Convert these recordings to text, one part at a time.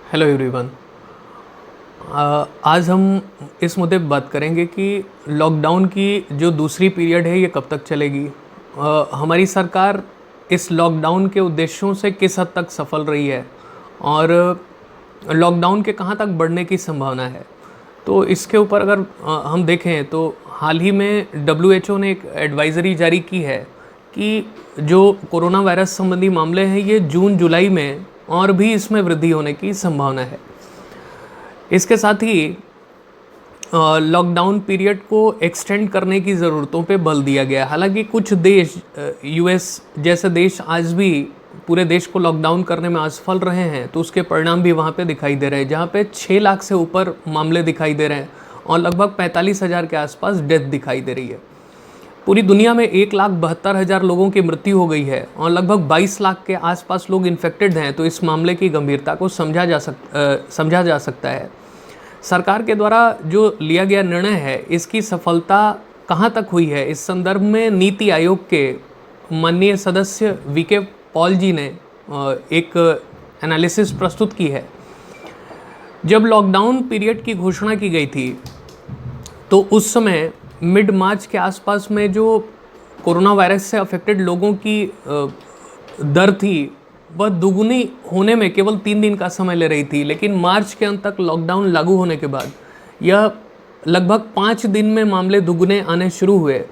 Hello everyone. आज हम इस मुद्दे पे बात करेंगे कि लॉकडाउन की जो दूसरी पीरियड है ये कब तक चलेगी। हमारी सरकार इस लॉकडाउन के उद्देश्यों से किस हद तक सफल रही है और लॉकडाउन के कहाँ तक बढ़ने की संभावना है। तो इसके ऊपर अगर हम देखें तो हाल ही में डब्ल्यूएचओ ने एक एडवाइज़री जारी की है कि जो कोरोना वायरस संबंधी मामले हैं ये जून जुलाई में और भी इसमें वृद्धि होने की संभावना है। इसके साथ ही लॉकडाउन पीरियड को एक्सटेंड करने की ज़रूरतों पे बल दिया गया है। हालांकि कुछ देश यूएस जैसे देश आज भी पूरे देश को लॉकडाउन करने में असफल रहे हैं, तो उसके परिणाम भी वहाँ पे दिखाई दे रहे हैं, जहाँ पे 6 लाख से ऊपर मामले दिखाई दे रहे हैं और लगभग 45,000 के आसपास डेथ दिखाई दे रही है। पूरी दुनिया में 1,72,000 लोगों की मृत्यु हो गई है और लगभग 22 लाख के आसपास लोग इन्फेक्टेड हैं। तो इस मामले की गंभीरता को समझा जा सकता है। सरकार के द्वारा जो लिया गया निर्णय है इसकी सफलता कहाँ तक हुई है, इस संदर्भ में नीति आयोग के माननीय सदस्य वीके पॉल जी ने एक एनालिसिस प्रस्तुत की है। जब लॉकडाउन पीरियड की घोषणा की गई थी तो उस समय मिड मार्च के आसपास में जो कोरोना वायरस से अफेक्टेड लोगों की दर थी वह दुगुनी होने में केवल 3 दिन का समय ले रही थी, लेकिन मार्च के अंत तक लॉकडाउन लागू होने के बाद यह लगभग 5 दिन में मामले दुगुने आने शुरू हुए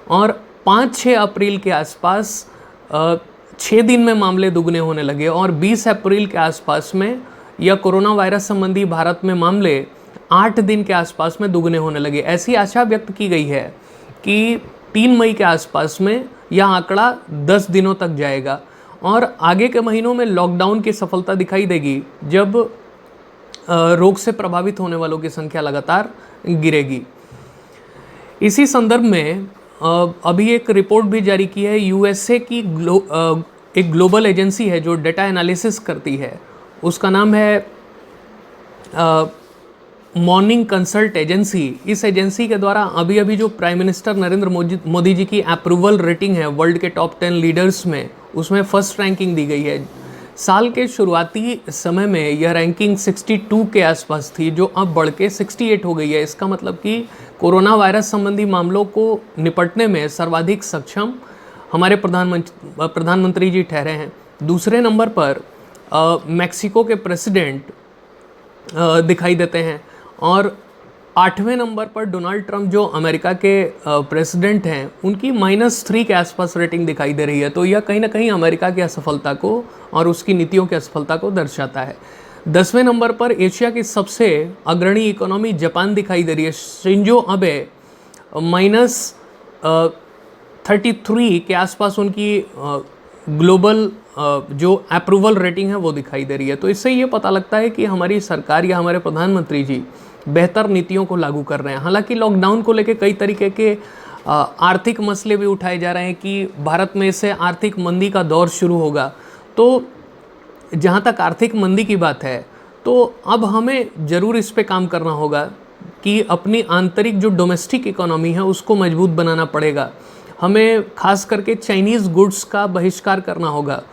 और 5-6 अप्रैल के आसपास 6 दिन में मामले दुगने होने लगे और 20 अप्रैल के आसपास में यह कोरोना वायरस संबंधी भारत में मामले 8 दिन के आसपास में दुगने होने लगे। ऐसी आशा व्यक्त की गई है कि 3 मई के आसपास में यह आंकड़ा 10 दिनों तक जाएगा और आगे के महीनों में लॉकडाउन की सफलता दिखाई देगी जब रोग से प्रभावित होने वालों की संख्या लगातार गिरेगी। इसी संदर्भ में अभी एक रिपोर्ट भी जारी की है यूएसए की एक ग्लोबल एजेंसी है जो डेटा एनालिसिस करती है, उसका नाम है मॉर्निंग कंसल्ट एजेंसी। इस एजेंसी के द्वारा अभी जो प्राइम मिनिस्टर नरेंद्र मोदी जी की अप्रूवल रेटिंग है वर्ल्ड के टॉप 10 लीडर्स में, उसमें फर्स्ट रैंकिंग दी गई है। साल के शुरुआती समय में यह रैंकिंग 62 के आसपास थी, जो अब बढ़ के 68 हो गई है। इसका मतलब कि कोरोना वायरस संबंधी मामलों को निपटने में सर्वाधिक सक्षम हमारे प्रधानमंत्री जी ठहरे हैं। दूसरे नंबर पर मैक्सिको के प्रेसिडेंट दिखाई देते हैं और 8वें नंबर पर डोनाल्ड ट्रंप जो अमेरिका के प्रेसिडेंट हैं, उनकी -3 के आसपास रेटिंग दिखाई दे रही है। तो यह कहीं ना कहीं अमेरिका की असफलता को और उसकी नीतियों की असफलता को दर्शाता है। 10वें नंबर पर एशिया की सबसे अग्रणी इकोनॉमी जापान दिखाई दे रही है। शिंजो अबे -33 के आसपास उनकी ग्लोबल जो अप्रूवल रेटिंग है वो दिखाई दे रही है। तो इससे ये पता लगता है कि हमारी सरकार या हमारे प्रधानमंत्री जी बेहतर नीतियों को लागू कर रहे हैं। हालांकि लॉकडाउन को लेकर कई तरीके के आर्थिक मसले भी उठाए जा रहे हैं कि भारत में इससे आर्थिक मंदी का दौर शुरू होगा। तो जहाँ तक आर्थिक मंदी की बात है तो अब हमें ज़रूर इस पे काम करना होगा कि अपनी आंतरिक जो डोमेस्टिक इकोनॉमी है उसको मजबूत बनाना पड़ेगा। हमें खास करके चाइनीज़ गुड्स का बहिष्कार करना होगा।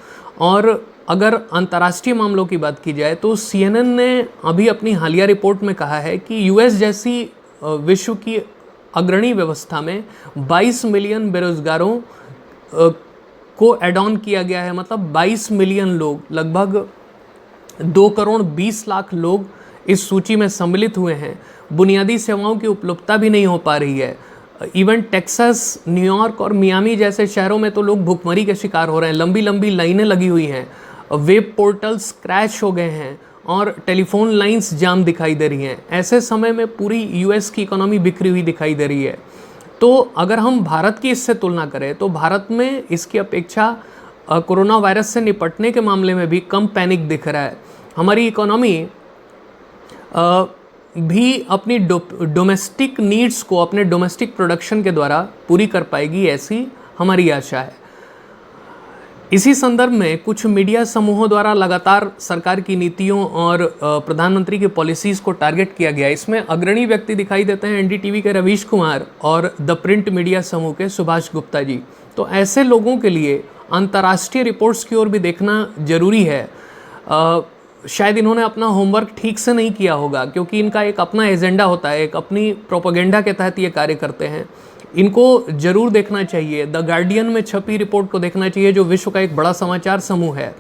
और अगर अंतर्राष्ट्रीय मामलों की बात की जाए तो CNN ने अभी अपनी हालिया रिपोर्ट में कहा है कि यूएस जैसी विश्व की अग्रणी व्यवस्था में 22 मिलियन बेरोजगारों को एड ऑन किया गया है। मतलब 22 मिलियन लोग, लगभग 2 करोड़ 20 लाख लोग इस सूची में सम्मिलित हुए हैं। बुनियादी सेवाओं की उपलब्धता भी नहीं हो पा रही है। इवन टेक्सास, न्यूयॉर्क और मियामी जैसे शहरों में तो लोग भुखमरी के शिकार हो रहे हैं। लंबी लंबी लाइनें लगी हुई हैं, वेब पोर्टल्स क्रैश हो गए हैं और टेलीफोन लाइंस जाम दिखाई दे रही हैं। ऐसे समय में पूरी यूएस की इकोनॉमी बिखरी हुई दिखाई दे रही है। तो अगर हम भारत की इससे तुलना करें तो भारत में इसकी अपेक्षा कोरोना वायरस से निपटने के मामले में भी कम पैनिक दिख रहा है। हमारी इकोनॉमी भी अपनी डोमेस्टिक नीड्स को अपने डोमेस्टिक प्रोडक्शन के द्वारा पूरी कर पाएगी, ऐसी हमारी आशा है। इसी संदर्भ में कुछ मीडिया समूहों द्वारा लगातार सरकार की नीतियों और प्रधानमंत्री की पॉलिसीज़ को टारगेट किया गया। इसमें अग्रणी व्यक्ति दिखाई देते हैं एनडीटीवी के रवीश कुमार और द प्रिंट मीडिया समूह के सुभाष गुप्ता जी। तो ऐसे लोगों के लिए अंतर्राष्ट्रीय रिपोर्ट्स की ओर भी देखना जरूरी है। शायद इन्होंने अपना होमवर्क ठीक से नहीं किया होगा, क्योंकि इनका एक अपना एजेंडा होता है, एक अपनी प्रोपेगेंडा के तहत ये कार्य करते हैं। इनको ज़रूर देखना चाहिए, द गार्डियन में छपी रिपोर्ट को देखना चाहिए, जो विश्व का एक बड़ा समाचार समूह है।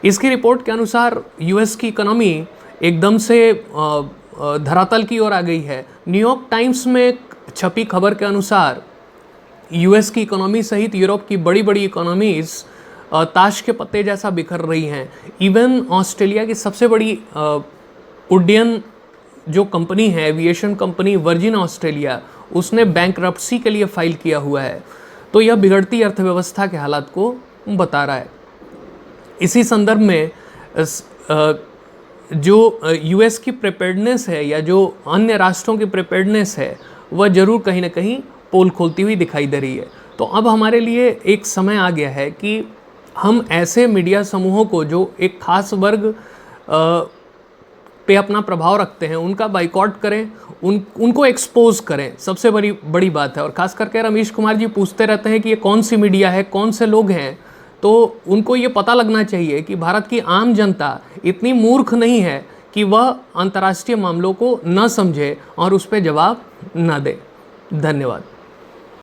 इसकी रिपोर्ट के अनुसार यूएस की इकोनॉमी एकदम से धरातल की ओर आ गई है। न्यूयॉर्क टाइम्स में छपी खबर के अनुसार यूएस की इकोनॉमी सहित यूरोप की बड़ी बड़ी इकोनॉमीज़ ताश के पत्ते जैसा बिखर रही हैं। इवन ऑस्ट्रेलिया की सबसे बड़ी उड्डयन जो कंपनी है, एविएशन कंपनी वर्जिन ऑस्ट्रेलिया, उसने बैंकरप्सी के लिए फाइल किया हुआ है। तो यह बिगड़ती अर्थव्यवस्था के हालात को बता रहा है। इसी संदर्भ में जो यूएस की प्रिपेयर्डनेस है या जो अन्य राष्ट्रों की प्रिपेयर्डनेस है, वह जरूर कहीं ना कहीं पोल खोलती हुई दिखाई दे रही है। तो अब हमारे लिए एक समय आ गया है कि हम ऐसे मीडिया समूहों को जो एक खास वर्ग पे अपना प्रभाव रखते हैं, उनका बाइकॉट करें, उनको एक्सपोज करें। सबसे बड़ी बात है। और ख़ास करके रमेश कुमार जी पूछते रहते हैं कि ये कौन सी मीडिया है, कौन से लोग हैं, तो उनको ये पता लगना चाहिए कि भारत की आम जनता इतनी मूर्ख नहीं है कि वह अंतर्राष्ट्रीय मामलों को न समझे और उस पर जवाब न दे। धन्यवाद।